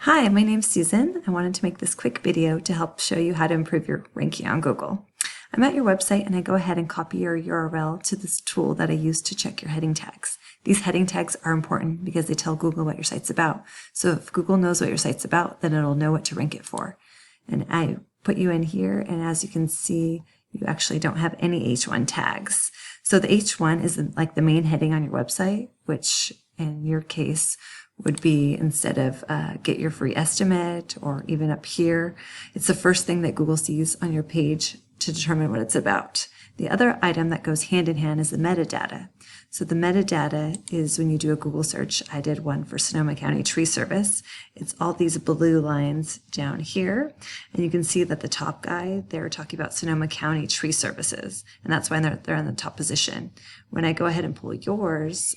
Hi, my name's Susan. I wanted to make this quick video to help show you how to improve your ranking on Google. I'm at your website and I go ahead and copy your URL to this tool that I use to check your heading tags. These heading tags are important because they tell Google what your site's about. So if Google knows what your site's about, then it'll know what to rank it for. And I put you in here, and as you can see, you actually don't have any H1 tags. So the H1 is like the main heading on your website, which in your case would be, instead of get your free estimate, or even up here, it's the first thing that Google sees on your page to determine what it's about. The other item that goes hand in hand is the metadata. So the metadata is when you do a Google search. I did one for Sonoma County Tree Service. It's all these blue lines down here, and you can see that the top guy, they're talking about Sonoma County Tree Services, and that's why they're in the top position. When I go ahead and pull yours,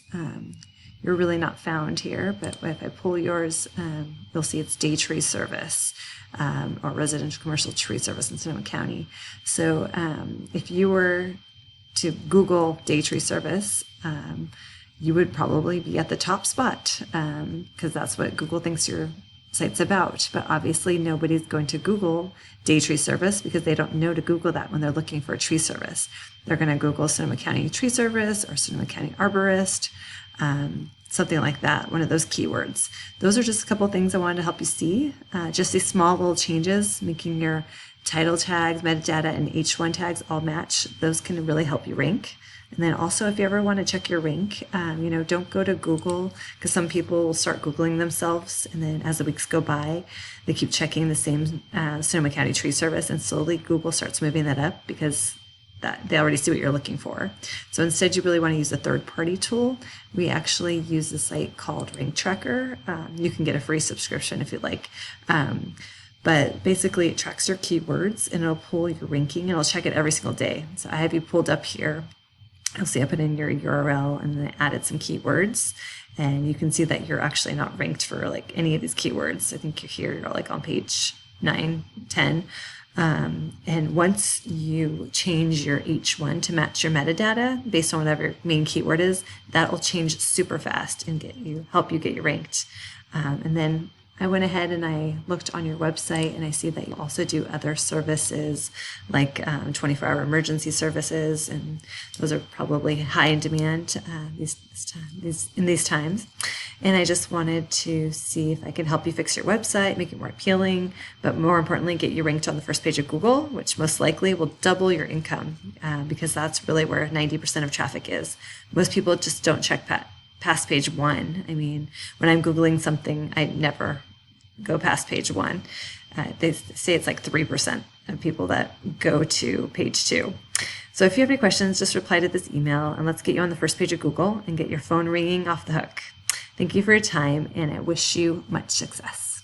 you're really not found here, but if I pull yours, you'll see it's Day Tree Service, or Residential Commercial Tree Service in Sonoma County. So if you were to Google Day Tree Service, you would probably be at the top spot, because that's what Google thinks your site's about. But obviously nobody's going to Google Day Tree Service because they don't know to Google that when they're looking for a tree service. They're going to Google Sonoma County Tree Service or Sonoma County Arborist, something like that, one of those keywords. Those are just a couple things I wanted to help you see. Just these small little changes, making your title tags, metadata, and H1 tags all match. Those can really help you rank. And then also, if you ever want to check your rank, don't go to Google, because some people will start Googling themselves, and then as the weeks go by, they keep checking the same Sonoma County Tree Service, and slowly Google starts moving that up because they already see what you're looking for. So instead, you really want to use a third-party tool. We actually use a site called Rank Tracker. You can get a free subscription if you'd like. But basically, it tracks your keywords, and it'll pull your ranking, and it'll check it every single day. So I have you pulled up here. You'll see I put in your URL, and then I added some keywords. And you can see that you're actually not ranked for like any of these keywords. I think you're like on page 9, 10. And once you change your H1 to match your metadata based on whatever your main keyword is, that will change super fast and help you get you ranked. And then I went ahead and I looked on your website, and I see that you also do other services like 24-hour emergency services, and those are probably high in demand in these times. And I just wanted to see if I could help you fix your website, make it more appealing, but more importantly, get you ranked on the first page of Google, which most likely will double your income, because that's really where 90% of traffic is. Most people just don't check past page 1. I mean, when I'm Googling something, I never go past page 1. They say it's like 3% of people that go to page 2. So if you have any questions, just reply to this email, and let's get you on the first page of Google and get your phone ringing off the hook. Thank you for your time, and I wish you much success.